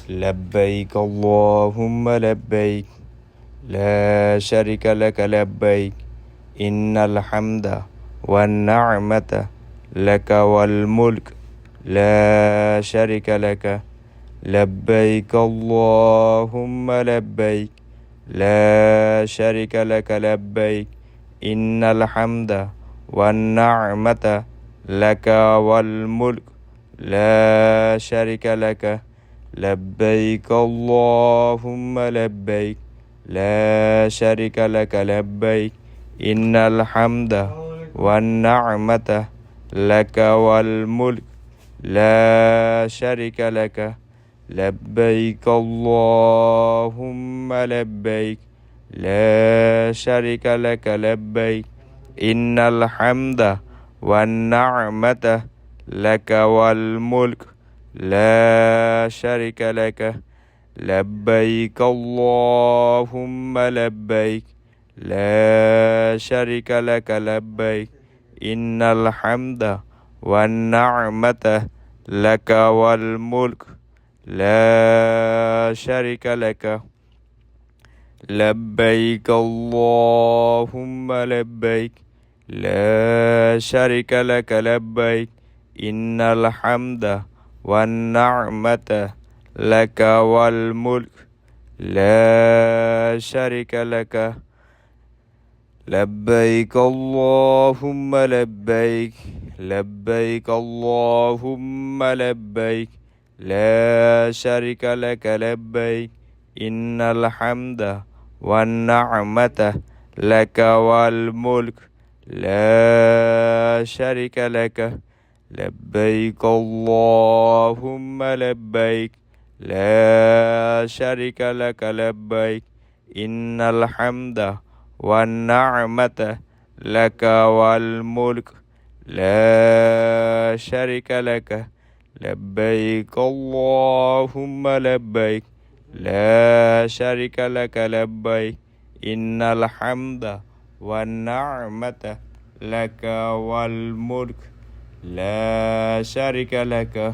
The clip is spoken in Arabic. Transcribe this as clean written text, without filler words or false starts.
لبيك اللهم لبيك لا شريك لك لبيك إن الحمد والنعمة لك والملك لا شريك لك لبيك اللهم لبيك لا شريك لك لبيك إن الحمد والنعمة لك والملك لا شريك لك لبيك اللهم لبيك لا شريك لك لبيك إن الحمد والنعمة لك والملك لا شريك لك لبيك اللهم لبيك لا شريك لك لبيك إن الحمد والنعمة لك والملك لا شريك لك لبيك اللهم لبيك لا شريك لك لبيك إن الحمد والنعمة لك والملك لا شريك لك لبيك اللهم لبيك لا شريك لك لبيك إن الحمد والنعمة لك والملك لا شريك لك لبيك اللهم لبيك لبيك اللهم لبيك لا شريك لك لبيك إن الحمد والنعمة لك والملك لا شريك لك لبيك اللهم لبيك لا شريك لك لبيك إن الحمد والنعمة لك والملك لا شريك لك لبيك اللهم لبيك لا شريك لك لبيك إن الحمد والنعمة لك والملك لا شريك لك